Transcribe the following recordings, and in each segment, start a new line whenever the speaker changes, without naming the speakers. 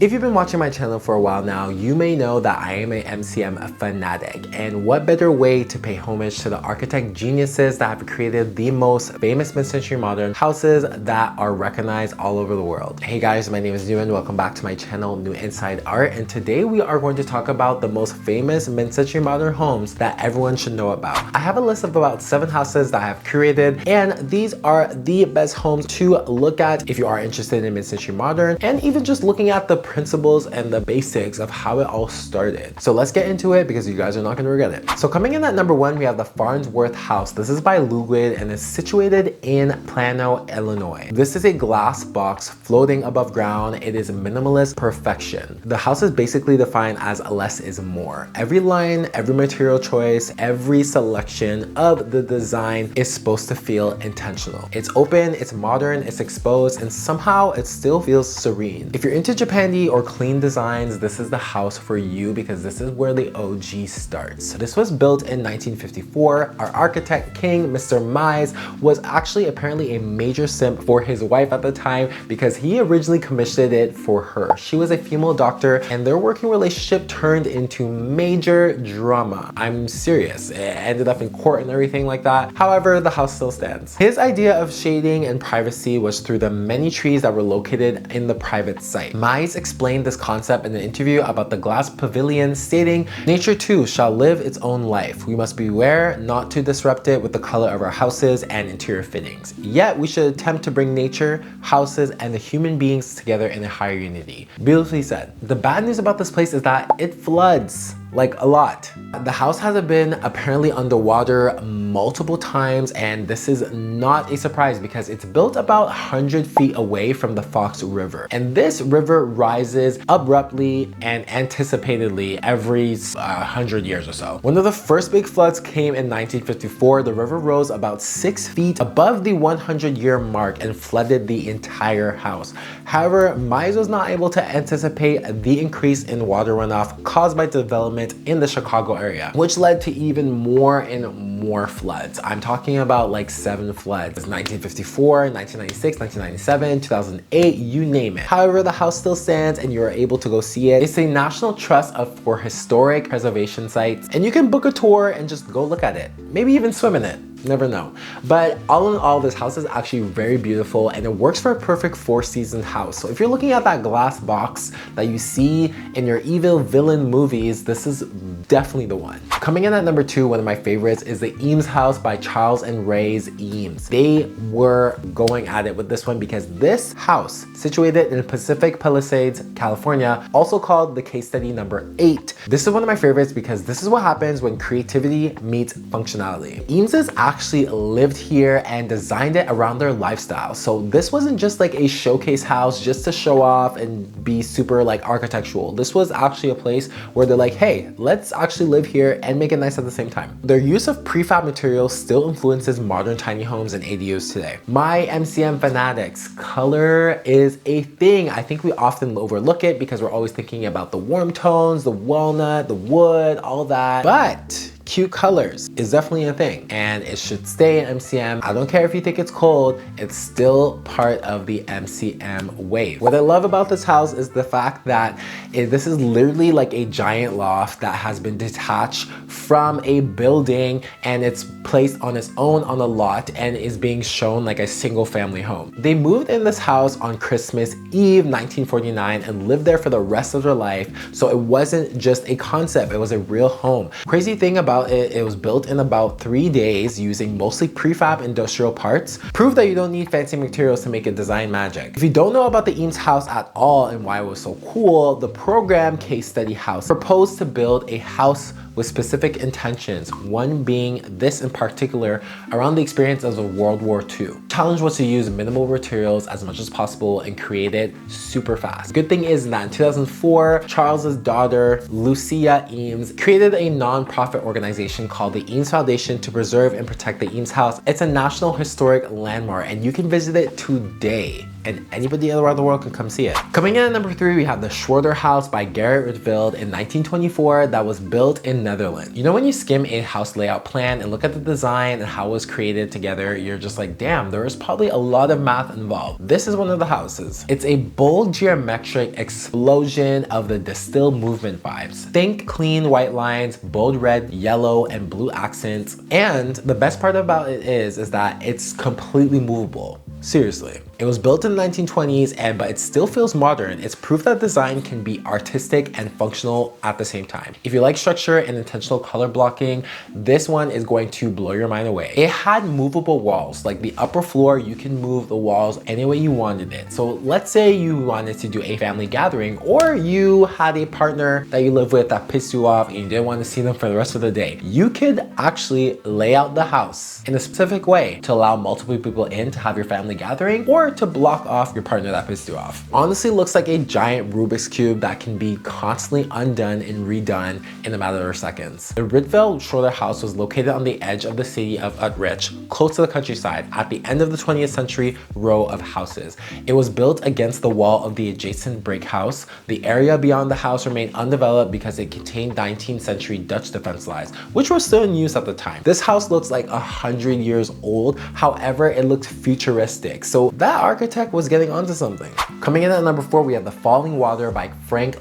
If you've been watching my channel for a while now, you may know that I am a MCM fanatic, and what better way to pay homage to the architect geniuses that have created the most famous mid-century modern houses that are recognized all over the world. Hey guys, my name is New and welcome back to my channel, New Inside Art, and today we are going to talk about the most famous mid-century modern homes that everyone should know about. I have a list of about 7 houses that I have curated, and these are the best homes to look at if you are interested in mid-century modern, and even just looking at the principles and the basics of how it all started. So let's get into it because you guys are not going to regret it. So coming in at number 1, we have the Farnsworth House. This is by Ludwig and is situated in Plano, Illinois. This is a glass box floating above ground. It is minimalist perfection. The house is basically defined as less is more. Every line, every material choice, every selection of the design is supposed to feel intentional. It's open, it's modern, it's exposed, and somehow it still feels serene. If you're into Japandi or clean designs, this is the house for you because this is where the OG starts. This was built in 1954. Our architect king, Mr. Mies, was actually apparently a major simp for his wife at the time because he originally commissioned it for her. She was a female doctor and their working relationship turned into major drama. I'm serious. It ended up in court and everything like that. However, the house still stands. His idea of shading and privacy was through the many trees that were located in the private site. Mies explained this concept in an interview about the glass pavilion, stating, "Nature too shall live its own life. We must beware not to disrupt it with the color of our houses and interior fittings. Yet we should attempt to bring nature, houses, and the human beings together in a higher unity." Beautifully said. The bad news about this place is that it floods. Like a lot. The house has been apparently underwater multiple times, and this is not a surprise because it's built about 100 feet away from the Fox River. And this river rises abruptly and anticipatedly every 100 years or so. One of the first big floods came in 1954. The river rose about 6 feet above the 100-year mark and flooded the entire house. However, Mies was not able to anticipate the increase in water runoff caused by development in the Chicago area, which led to even more and more floods. I'm talking about like 7 floods. 1954, 1996, 1997, 2008, you name it. However, the house still stands and you're able to go see it. It's a National Trust for Historic Preservation Sites, and you can book a tour and just go look at it. Maybe even swim in it. Never know. But all in all, this house is actually very beautiful and it works for a perfect 4-season house. So if you're looking at that glass box that you see in your evil villain movies, this is definitely the one. Coming in at number 2, one of my favorites is the Eames House by Charles and Ray's Eames. They were going at it with this one because this house, situated in Pacific Palisades, California, also called the case study number 8. This is one of my favorites because this is what happens when creativity meets functionality. Eameses actually lived here and designed it around their lifestyle. So this wasn't just like a showcase house just to show off and be super like architectural. This was actually a place where they're like, hey, let's actually live here and make it nice at the same time. Their use of prefab materials still influences modern tiny homes and ADUs today. My MCM fanatics, color is a thing. I think we often overlook it because we're always thinking about the warm tones, the walnut, the wood, all that. But cute colors is definitely a thing and it should stay in MCM. I don't care if you think it's cold, it's still part of the MCM wave. What I love about this house is the fact that this is literally like a giant loft that has been detached from a building and it's placed on its own on a lot and is being shown like a single family home. They moved in this house on Christmas Eve 1949 and lived there for the rest of their life. So it wasn't just a concept, it was a real home. Crazy thing about it was built in about 3 days using mostly prefab industrial parts. Prove that you don't need fancy materials to make it design magic. If you don't know about the Eames House at all and why it was so cool, the program Case Study House proposed to build a house with specific intentions, one being this in particular around the experience of World War II. Challenge was to use minimal materials as much as possible and create it super fast. Good thing is that in 2004, Charles's daughter, Lucia Eames, created a non-profit organization called the Eames Foundation to preserve and protect the Eames House. It's a National Historic Landmark and you can visit it today. and anybody around the world can come see it. Coming in at number 3, we have the Schroder House by Gerrit Rietveld in 1924 that was built in Netherlands. You know, when you skim a house layout plan and look at the design and how it was created together, you're just like, damn, there was probably a lot of math involved. This is one of the houses. It's a bold geometric explosion of the distilled movement vibes. Think clean white lines, bold red, yellow, and blue accents. And the best part about it is that it's completely movable. Seriously. It was built in the 1920s, but it still feels modern. It's proof that design can be artistic and functional at the same time. If you like structure and intentional color blocking, this one is going to blow your mind away. It had movable walls, like the upper floor, you can move the walls any way you wanted it. So let's say you wanted to do a family gathering, or you had a partner that you live with that pissed you off and you didn't want to see them for the rest of the day. You could actually lay out the house in a specific way to allow multiple people in to have your family gathering, or to block off your partner that pissed you off. Honestly, looks like a giant Rubik's Cube that can be constantly undone and redone in a matter of seconds. The Rietveld Schroder House was located on the edge of the city of Utrecht, close to the countryside, at the end of the 20th century row of houses. It was built against the wall of the adjacent brick house. The area beyond the house remained undeveloped because it contained 19th century Dutch defense lines, which were still in use at the time. This house looks like 100 years old, however, it looked futuristic. So that architect was getting onto something. Coming in at number 4, we have the Fallingwater by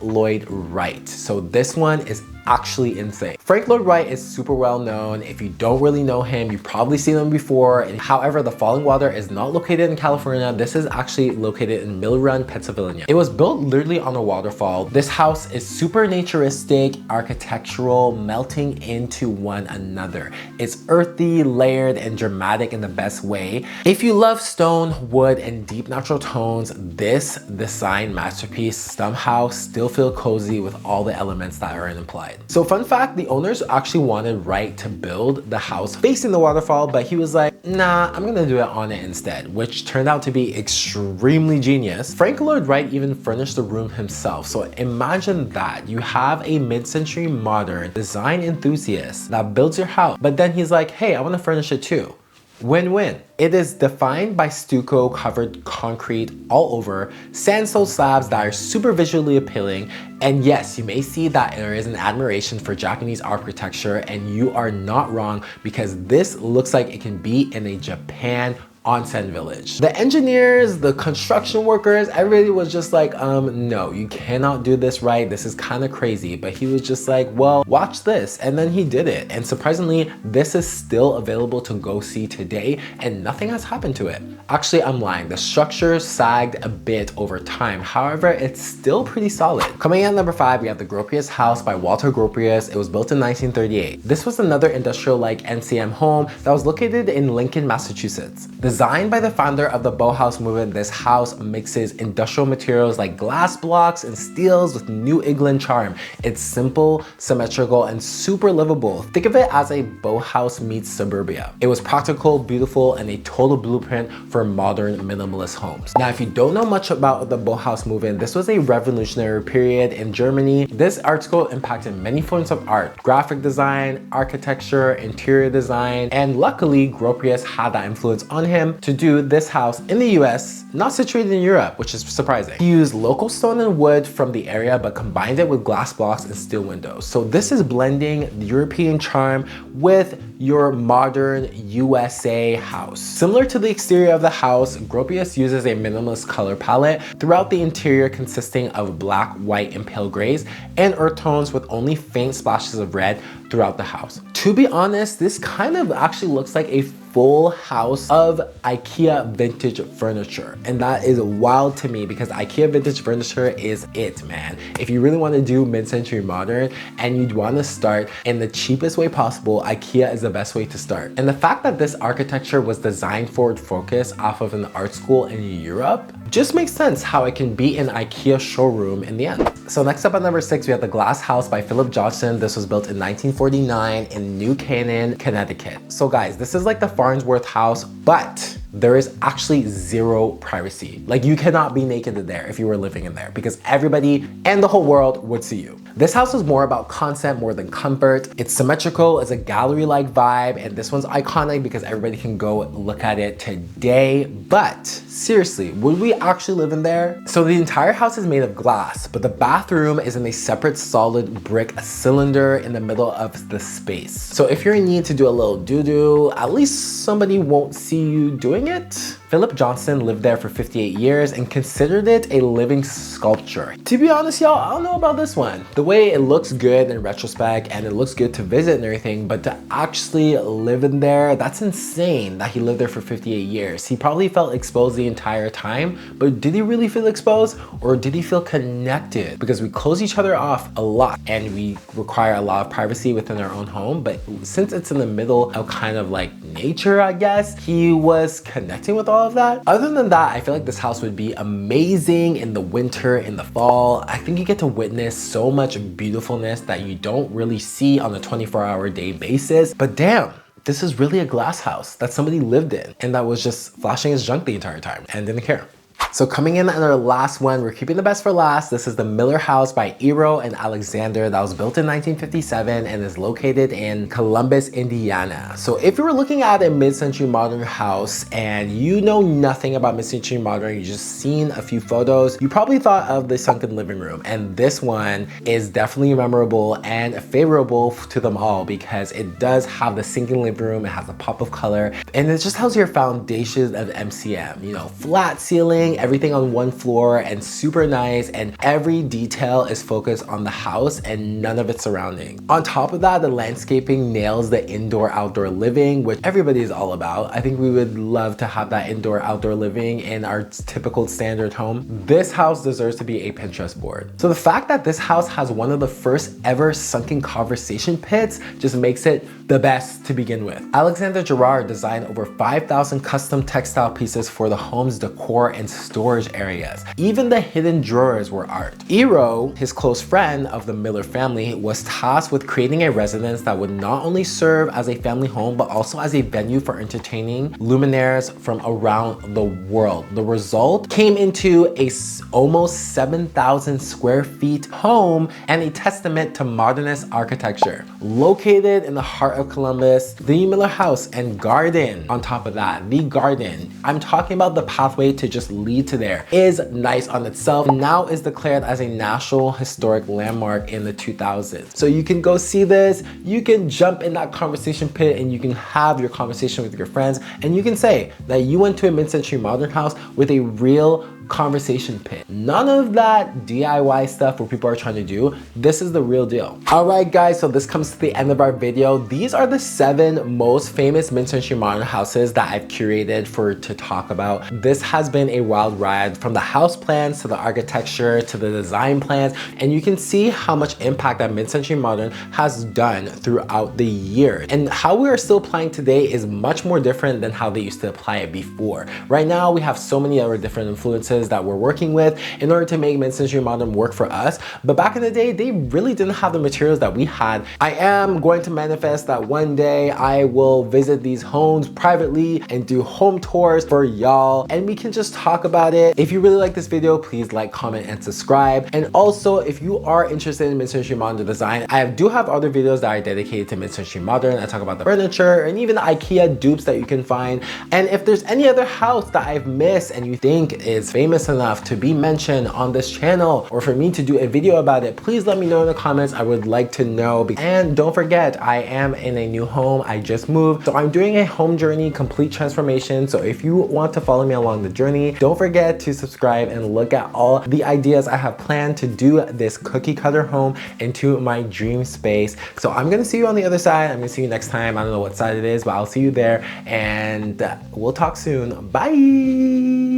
Lloyd Wright. So this one is actually insane. Lloyd Wright is super well known. If you don't really know him, you've probably seen him before. However, the Fallingwater is not located in California. This is actually located in Mill Run, Pennsylvania. It was built literally on a waterfall. This house is super naturistic, architectural, melting into one another. It's earthy, layered, and dramatic in the best way. If you love stone, wood, and deep natural tones, this design masterpiece somehow still feel cozy with all the elements that are implied. So fun fact, the owners actually wanted Wright to build the house facing the waterfall, but he was like, nah, I'm gonna do it on it instead, which turned out to be extremely genius. Lloyd Wright even furnished the room himself. So imagine that. You have a mid-century modern design enthusiast that builds your house, but then he's like, hey, I wanna furnish it too. Win-win. It is defined by stucco covered concrete all over, sandstone slabs that are super visually appealing, and yes, you may see that there is an admiration for Japanese architecture, and you are not wrong, because this looks like it can be in a Japan onsen village. The engineers, the construction workers, everybody was just like, no, you cannot do this right. This is kind of crazy. But he was just like, well, watch this. And then he did it. And surprisingly, this is still available to go see today, and nothing has happened to it. Actually, I'm lying. The structure sagged a bit over time. However, it's still pretty solid. Coming in at number 5, we have the Gropius House by Walter Gropius. It was built in 1938. This was another industrial-like NCM home that was located in Lincoln, Massachusetts. Designed by the founder of the Bauhaus movement, this house mixes industrial materials like glass blocks and steels with New England charm. It's simple, symmetrical, and super livable. Think of it as a Bauhaus meets suburbia. It was practical, beautiful, and a total blueprint for modern minimalist homes. Now, if you don't know much about the Bauhaus movement, this was a revolutionary period in Germany. This art school impacted many forms of art, graphic design, architecture, interior design, and luckily Gropius had that influence on him to do this house in the US, not situated in Europe, which is surprising. He used local stone and wood from the area, but combined it with glass blocks and steel windows. So this is blending the European charm with your modern USA house. Similar to the exterior of the house, Gropius uses a minimalist color palette throughout the interior, consisting of black, white, and pale grays, and earth tones with only faint splashes of red throughout the house. To be honest, this kind of actually looks like a full house of IKEA vintage furniture, and that is wild to me because IKEA vintage furniture is it, man. If you really want to do mid-century modern and you'd want to start in the cheapest way possible, IKEA is the best way to start. And the fact that this architecture was designed forward focus off of an art school in Europe just makes sense how it can be an IKEA showroom in the end. So next up at number 6, we have the Glass House by Philip Johnson. This was built in 1949 in New Canaan, Connecticut. So guys, this is like the Farnsworth House, but there is actually zero privacy. Like, you cannot be naked in there if you were living in there, because everybody and the whole world would see you. This house is more about concept more than comfort. It's symmetrical, it's a gallery-like vibe, and this one's iconic because everybody can go look at it today. But seriously, would we actually live in there? So the entire house is made of glass, but the bathroom is in a separate solid brick cylinder in the middle of the space. So if you're in need to do a little doo-doo, at least somebody won't see you doing it. Philip Johnson lived there for 58 years and considered it a living sculpture. To be honest, y'all, I don't know about this one. The way it looks good in retrospect and it looks good to visit and everything, but to actually live in there, that's insane that he lived there for 58 years. He probably felt exposed the entire time, but did he really feel exposed, or did he feel connected? Because we close each other off a lot and we require a lot of privacy within our own home, but since it's in the middle of kind of like nature, I guess, he was connecting with all of that. Other than that, I feel like this house would be amazing in the winter, in the fall. I think you get to witness so much beautifulness that you don't really see on a 24-hour day basis. But damn, this is really a glass house that somebody lived in and that was just flashing his junk the entire time and didn't care. So coming in at our last one, we're keeping the best for last. This is the Miller House by Eero and Alexander that was built in 1957 and is located in Columbus, Indiana. So if you were looking at a mid-century modern house and you know nothing about mid-century modern, you just seen a few photos, you probably thought of the sunken living room. And this one is definitely memorable and favorable to them all because it does have the sinking living room, it has a pop of color, and it just tells your foundations of MCM, you know, flat ceiling, everything on one floor and super nice, and every detail is focused on the house and none of its surrounding. On top of that, the landscaping nails the indoor-outdoor living, which everybody is all about. I think we would love to have that indoor-outdoor living in our typical standard home. This house deserves to be a Pinterest board. So the fact that this house has one of the first ever sunken conversation pits just makes it the best to begin with. Alexander Gerard designed over 5,000 custom textile pieces for the home's decor and storage areas. Even the hidden drawers were art. Eero, his close friend of the Miller family, was tasked with creating a residence that would not only serve as a family home, but also as a venue for entertaining luminaires from around the world. The result came into a almost 7,000 square feet home and a testament to modernist architecture. Located in the heart of Columbus, the Miller House and garden, on top of that, the garden, I'm talking about the pathway to just lead to there, is nice on itself and now is declared as a National Historic Landmark in the 2000s. So you can go see this, you can jump in that conversation pit and you can have your conversation with your friends and you can say that you went to a mid-century modern house with a real conversation pit. None of that DIY stuff where people are trying to do. This is the real deal. All right, guys, so this comes to the end of our video. These are the 7 most famous mid-century modern houses that I've curated to talk about. This has been a wild ride, from the house plans to the architecture to the design plans, and you can see how much impact that mid-century modern has done throughout the years. And how we are still applying today is much more different than how they used to apply it before. Right now, we have so many other different influences that we're working with in order to make mid-century modern work for us. But back in the day, they really didn't have the materials that we had. I am going to manifest that one day I will visit these homes privately and do home tours for y'all, and we can just talk about it. If you really like this video, please like, comment, and subscribe. And also, if you are interested in mid-century modern design, I do have other videos that are dedicated to mid-century modern. I talk about the furniture and even the IKEA dupes that you can find. And if there's any other house that I've missed and you think is famous enough to be mentioned on this channel or for me to do a video about it, please let me know in the comments. I would like to know. And don't forget, I am in a new home. I just moved, so I'm doing a home journey complete transformation. So if you want to follow me along the journey, don't forget to subscribe and look at all the ideas I have planned to do this cookie cutter home into my dream space. So I'm gonna see you on the other side. I'm gonna see you next time. I don't know what side it is, but I'll see you there, and we'll talk soon. Bye.